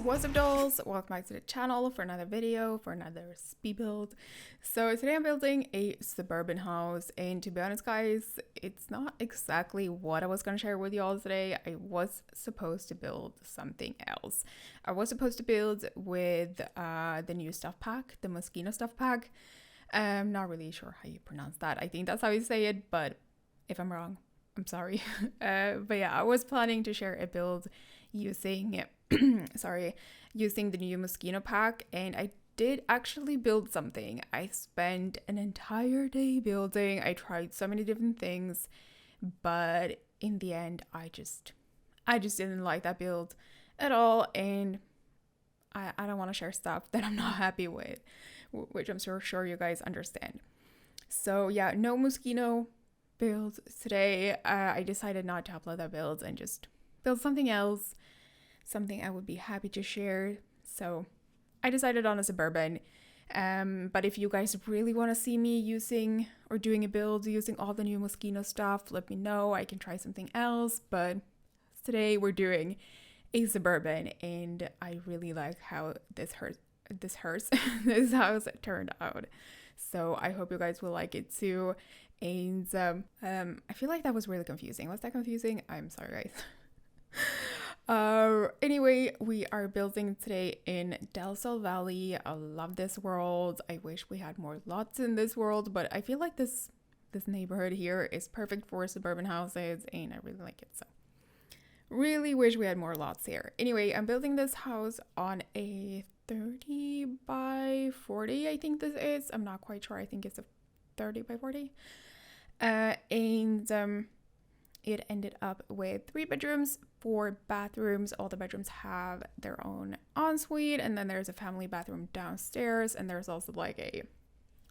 What's up, dolls? Welcome back to the channel for another video, for another speed build. So today I'm building a suburban house, and to be honest guys, it's not exactly what I was going to share with y'all today. I was supposed to build something else. I was supposed to build with the new stuff pack, the mosquito stuff pack. I'm not really sure how you pronounce that. I think that's how you say it, but if I'm wrong, I'm sorry. But yeah, I was planning to share a build using using the new mosquito pack, and I did actually build something. I spent an entire day building. I tried so many different things, but in the end I just didn't like that build at all, and I don't want to share stuff that I'm not happy with, which I'm sure you guys understand. So yeah, no mosquito build today. I decided not to upload that build and just build something else, something I would be happy to share. So I decided on a suburban. But if you guys really want to see me using or doing a build using all the new mosquito stuff, let me know. I can try something else. But today we're doing a suburban, and I really like how this house turned out. So I hope you guys will like it too. And I feel like that was really confusing. Was that confusing? I'm sorry, guys. Anyway, we are building today in Del Sol Valley. I love this world. I wish we had more lots in this world, but I feel like this neighborhood here is perfect for suburban houses, and I really like it. So really wish we had more lots here. Anyway, I'm building this house on a 30 by 40, I think this is. I'm not quite sure. I think it's a 30 by 40. And it ended up with 3 bedrooms, 4 bathrooms. All the bedrooms have their own ensuite, and then there's a family bathroom downstairs, and there's also like a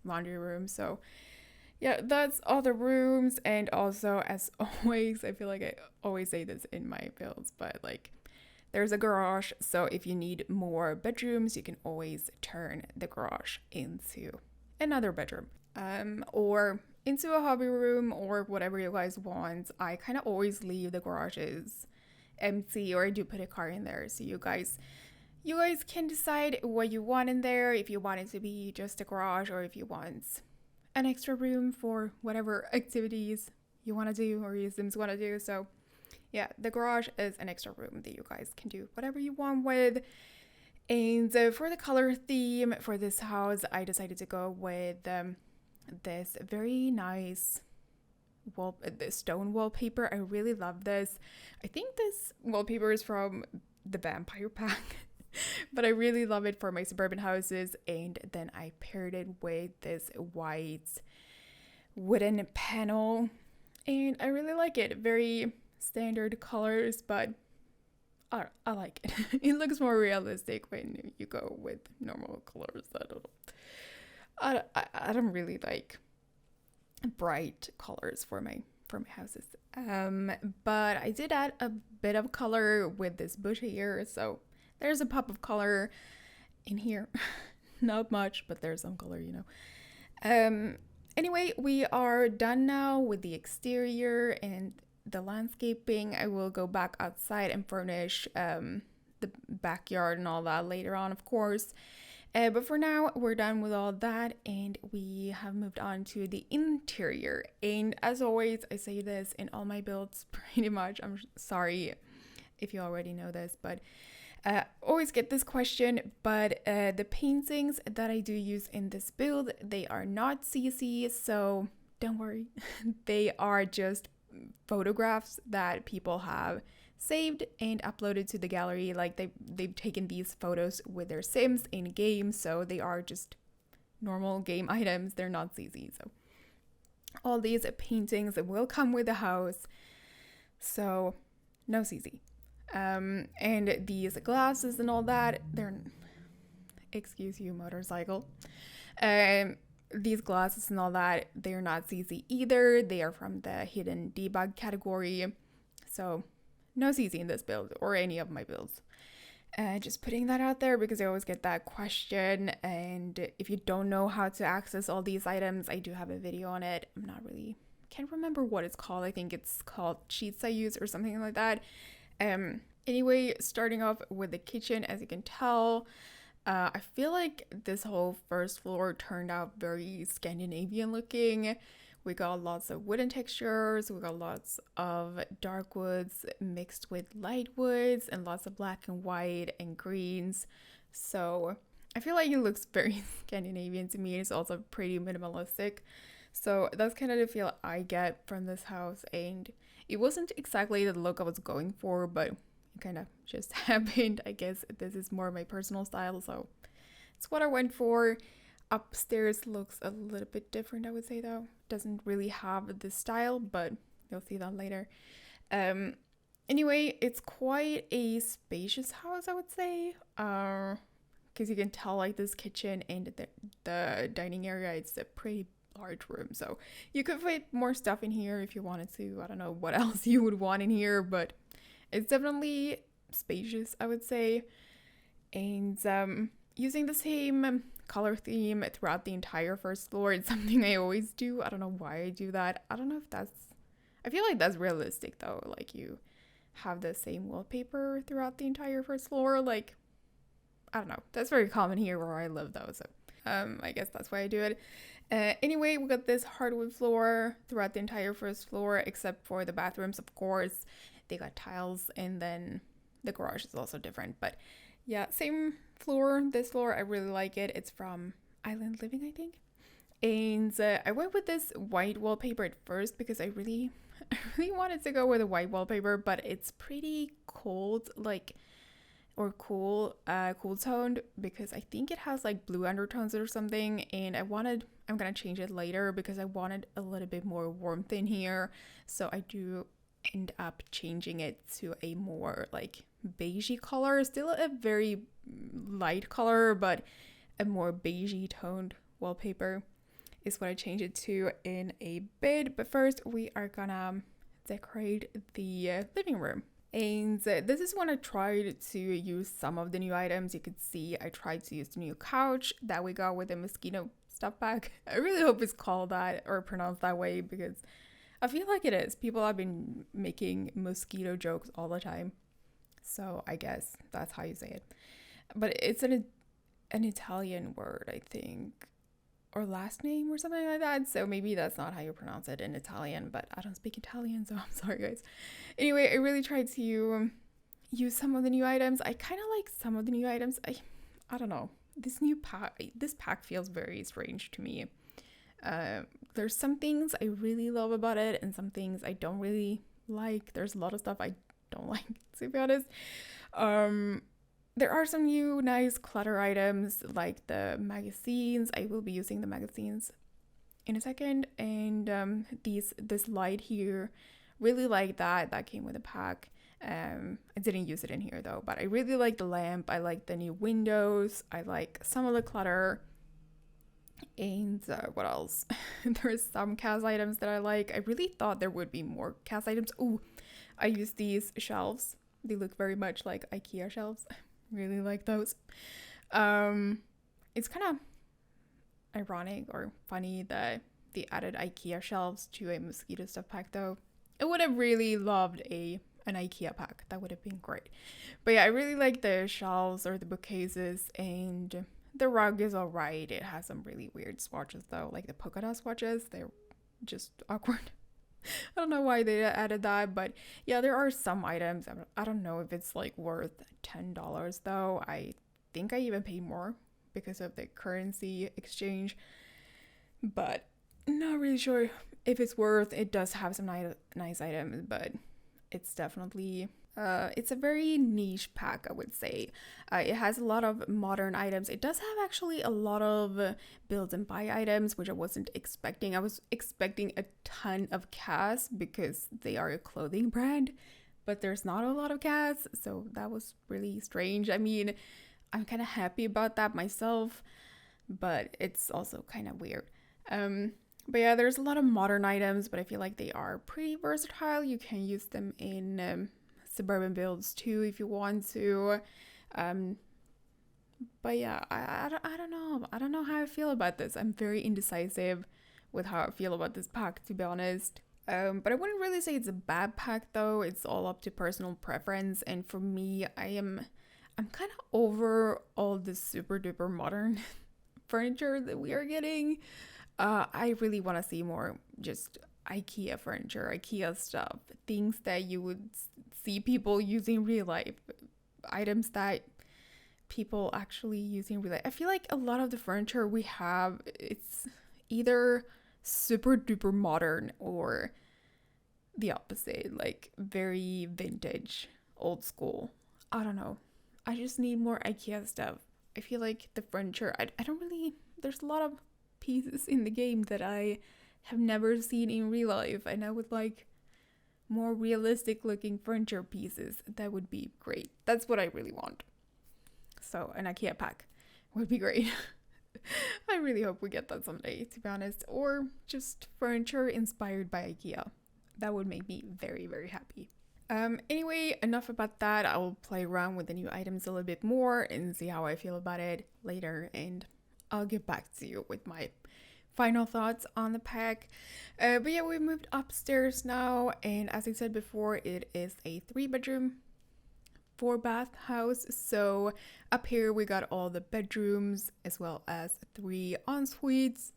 laundry room. So yeah, that's all the rooms. And also, as always, I feel like I always say this in my builds, but like, there's a garage, so if you need more bedrooms, you can always turn the garage into another bedroom, or into a hobby room, or whatever you guys want. I kind of always leave the garages empty, or I do put a car in there, so you guys can decide what you want in there, if you want it to be just a garage, or if you want an extra room for whatever activities you want to do or your Sims want to do. So yeah, the garage is an extra room that you guys can do whatever you want with. And for the color theme for this house, I decided to go with this very nice stone wallpaper. I really love this. I think this wallpaper is from the vampire pack, but I really love it for my suburban houses. And then I paired it with this white wooden panel, and I really like it. Very standard colors, but I like it. It looks more realistic when you go with normal colors. I don't know. I don't really like bright colors for my houses. But I did add a bit of color with this bush here, so there's a pop of color in here. Not much, but there's some color, you know. Anyway, we are done now with the exterior and the landscaping. I will go back outside and furnish the backyard and all that later on, of course. But for now, we're done with all that, and we have moved on to the interior. And as always, I say this in all my builds pretty much. I'm sorry if you already know this, but always get this question. But the paintings that I do use in this build, they are not CC, so don't worry. They are just photographs that people have saved and uploaded to the gallery. Like they've taken these photos with their Sims in game, so they are just normal game items. They're not CC. So all these paintings will come with the house, so no CC. And these glasses and all that, they're, excuse you, motorcycle. These glasses and all that, they're not CC either. They are from the hidden debug category. So no CC in this build or any of my builds. Just putting that out there because I always get that question. And if you don't know how to access all these items, I do have a video on it. Can't remember what it's called. I think it's called Cheats I Use or something like that. Anyway, starting off with the kitchen, as you can tell, I feel like this whole first floor turned out very Scandinavian looking. We got lots of wooden textures, we got lots of dark woods mixed with light woods, and lots of black and white and greens. So I feel like it looks very Scandinavian to me. It's also pretty minimalistic. So that's kind of the feel I get from this house, and it wasn't exactly the look I was going for, but it kind of just happened. I guess this is more my personal style, so it's what I went for. Upstairs looks a little bit different, I would say, though. Doesn't really have this style, but you'll see that later. Anyway, it's quite a spacious house, I would say. Because you can tell, like, this kitchen and the dining area, it's a pretty large room, so you could fit more stuff in here if you wanted to. I don't know what else you would want in here, but it's definitely spacious, I would say. And using the same color theme throughout the entire first floor, it's something I always do. I don't know why I do that. I don't know if I feel like that's realistic though, like you have the same wallpaper throughout the entire first floor. Like, I don't know, that's very common here where I live though, so I guess that's why I do it. Anyway, we got this hardwood floor throughout the entire first floor, except for the bathrooms, of course. They got tiles, and then the garage is also different. But yeah, same floor. This floor, I really like it. It's from Island Living, I think. And I went with this white wallpaper at first because I really wanted to go with a white wallpaper, but it's pretty cold, like, or cool toned, because I think it has like blue undertones or something, and I'm gonna change it later because I wanted a little bit more warmth in here, so I do end up changing it to a more like beigey color, still a very light color, but a more beigey toned wallpaper is what I changed it to in a bit. But first we are gonna decorate the living room. And this is when I tried to use some of the new items. You could see I tried to use the new couch that we got with the mosquito stuff bag. I really hope it's called that or pronounced that way, because I feel like it is. People have been making mosquito jokes all the time, so I guess that's how you say it. But it's an Italian word, I think, or last name or something like that, so maybe that's not how you pronounce it in Italian, but I don't speak Italian, so I'm sorry guys. Anyway, I really tried to use some of the new items. I kind of like some of the new items. I don't know, this pack feels very strange to me. There's some things I really love about it and some things I don't really like. There's a lot of stuff I don't like, to be honest. There are some new nice clutter items like the magazines. I will be using the magazines in a second. And this light here, really like that came with a pack. I didn't use it in here though, but I really like the lamp. I like the new windows. I like some of the clutter. And what else? There's some cast items that I like. I really thought there would be more cast items. Ooh, I used these shelves. They look very much like IKEA shelves. Really like those. It's kind of ironic or funny that they added IKEA shelves to a mosquito stuff pack though. I would have really loved an IKEA pack. That would have been great. But yeah, I really like the shelves or the bookcases, and the rug is alright. It has some really weird swatches though, like the polka dot swatches. They're just awkward. I don't know why they added that, but yeah, there are some items. I don't know if it's like worth $10 though. I think I even paid more because of the currency exchange, but not really sure if it's worth. It does have some nice items, but it's definitely it's a very niche pack, I would say. It has a lot of modern items. It does have actually a lot of build and buy items, which I wasn't expecting. I was expecting a ton of Cass because they are a clothing brand, but there's not a lot of Cass, so that was really strange. I mean, I'm kind of happy about that myself, but it's also kind of weird. But yeah, there's a lot of modern items, but I feel like they are pretty versatile. You can use them in suburban builds too if you want to. But yeah, I don't know how I feel about this. I'm very indecisive with how I feel about this pack, to be honest. But I wouldn't really say it's a bad pack though. It's all up to personal preference. And for me, I'm kind of over all this super duper modern furniture that we are getting. I really want to see more just IKEA furniture, IKEA stuff, things that you would see people using in real life, items that people actually use in real life. I feel like a lot of the furniture we have, it's either super duper modern or the opposite, like very vintage, old school. I don't know. I just need more IKEA stuff. I feel like the furniture, I don't really, there's a lot of pieces in the game that I have never seen in real life, and I would like more realistic looking furniture pieces. That would be great. That's what I really want. So an IKEA pack would be great. I really hope we get that someday, to be honest, or just furniture inspired by IKEA. That would make me very, very happy. Anyway, enough about that. I will play around with the new items a little bit more and see how I feel about it later, and I'll get back to you with my final thoughts on the pack. But yeah, we moved upstairs now, and as I said before, it is a 3-bedroom, 4-bath house. So up here we got all the bedrooms as well as 3 en-suites.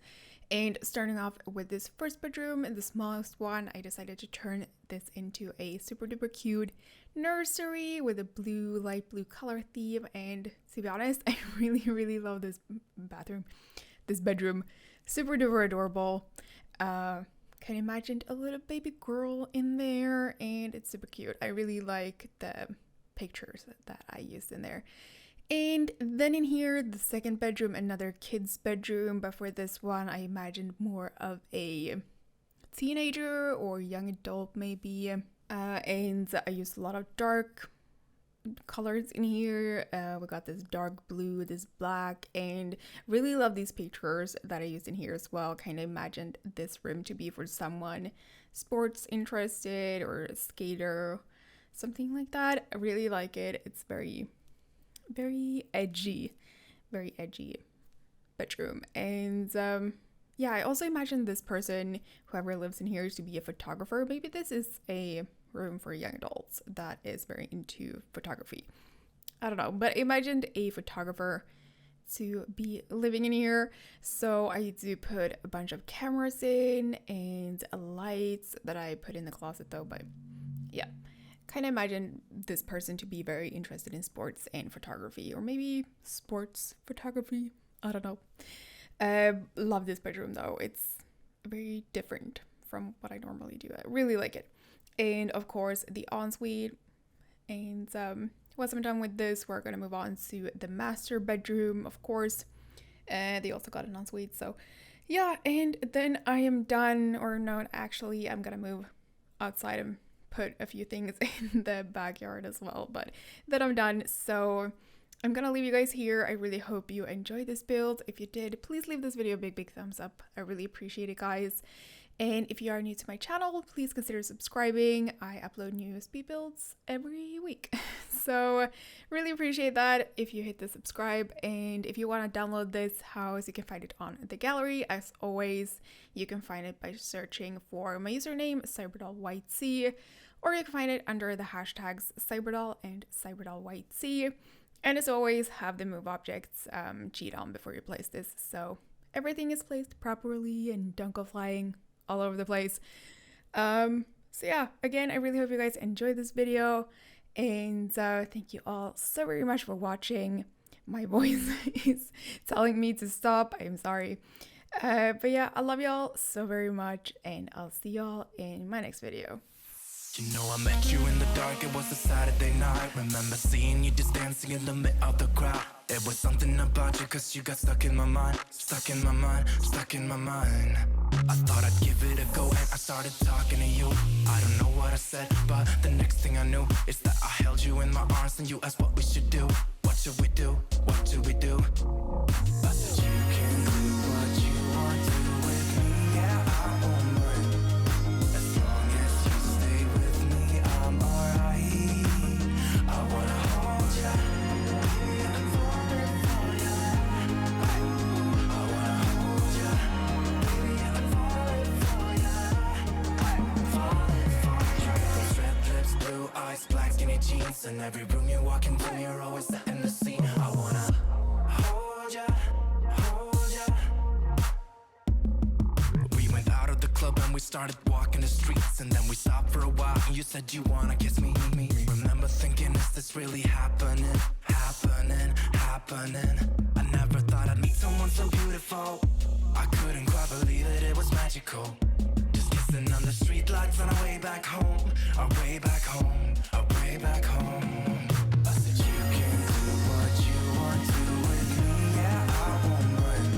And starting off with this first bedroom, and the smallest one, I decided to turn this into a super duper cute nursery with a blue, light blue color theme. And to be honest, I really love this bedroom. Super duper adorable. Can imagine a little baby girl in there, and it's super cute. I really like the pictures that I used in there. And then in here, the second bedroom, another kid's bedroom, but for this one I imagined more of a teenager or young adult maybe. And I used a lot of dark colors in here. We got this dark blue, this black, and really love these pictures that I used in here as well. Kind of imagined this room to be for someone sports interested or a skater, something like that. I really like it. It's very edgy bedroom. And yeah, I also imagined this person, whoever lives in here, to be a photographer. Maybe this is a room for young adults that is very into photography. I don't know, but I imagined a photographer to be living in here. So I do put a bunch of cameras in and lights that I put in the closet though, but yeah. Kind of imagine this person to be very interested in sports and photography, or maybe sports photography. I don't know. Love this bedroom though. It's very different from what I normally do. I really like it. And of course, the ensuite. And once I'm done with this, we're gonna move on to the master bedroom. Of course, they also got an ensuite. So yeah, and then I am done. Or no, actually, I'm gonna move outside and put a few things in the backyard as well, but then I'm done. So I'm gonna leave you guys here. I really hope you enjoyed this build. If you did, please leave this video a big thumbs up. I really appreciate it, guys. And if you are new to my channel, please consider subscribing. I upload new speed builds every week. So really appreciate that if you hit the subscribe. And if you want to download this house, you can find it on the gallery. As always, you can find it by searching for my username, CyberdollYT, or you can find it under the hashtags Cyberdoll and CyberdollYT. And as always, have the move objects cheat on before you place this, so everything is placed properly and don't go flying all over the place. So yeah, again, I really hope you guys enjoyed this video, and thank you all so very much for watching. My voice is telling me to stop. I'm sorry. But yeah, I love y'all so very much, and I'll see y'all in my next video. You know I met you in the dark, it was a Saturday night. Remember seeing you just dancing in the middle of the crowd. It was something about you, cause you got stuck in my mind. Stuck in my mind, stuck in my mind. I thought I'd give it a go and I started talking to you. I don't know what I said, but the next thing I knew is that I held you in my arms and you asked what we should do. What should we do? What should we do? I said you can do what you want to with me, yeah, I won't mind. As long as you stay with me, I'm alright. I wanna hold ya and fall for ya. I wanna hold ya, baby, and fall for ya. jeans. In every room you walk into, you're always setting the scene. I wanna hold ya, hold ya. We went out of the club and we started walking the streets, and then we stopped for a while and you said you wanna kiss me. Remember thinking, is this really happening? Happening, happening. I never thought I'd meet someone so beautiful. I couldn't quite believe it was magical. Just kissing on the street lights on our way back home. Our way back home, our way back home. I said you can do what you want to with me. Yeah, I won't mind.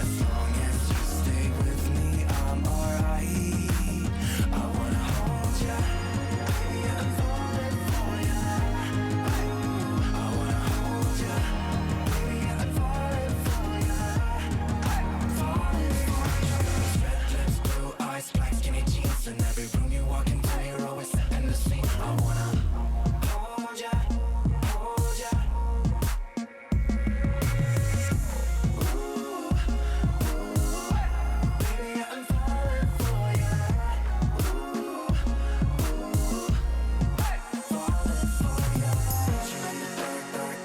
As long as you stay with me, I'm alright. I wanna hold ya, baby, I'm falling for ya. I wanna hold ya, baby, I'm falling for ya. I'm falling for ya. Red lips, blue eyes, black skinny jeans. In every room you walk into, you're always setting the scene. I wanna hold ya, hold ya. Ooh, baby, I'm falling for ya. Ooh, falling for ya.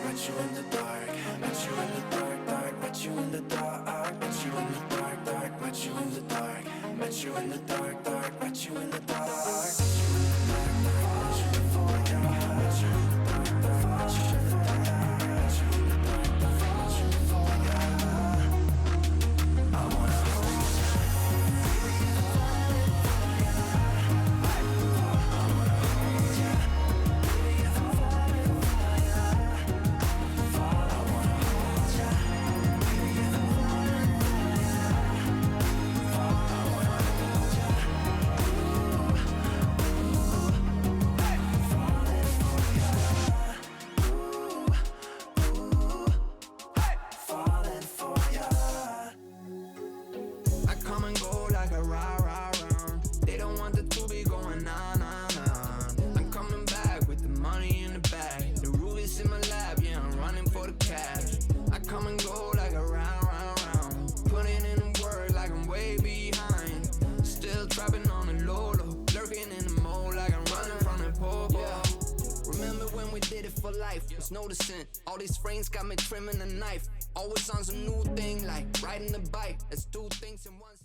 Met you in the dark, met you in the dark, met you in the dark, met you in the dark, met you in the dark, met you in the dark, met you in the dark. I come and go like a round. They don't want the two be going on. I'm coming back with the money in the bag. The rubies in my lap, yeah, I'm running for the cash. I come and go like a round. Putting in the work like I'm way behind. Still trapping on the low, lurking in the mode like I'm running from the pole. Remember when we did it for life? Was noticing all these frames got me trimming a knife. Always on some new thing like riding the bike. Let's do things in one.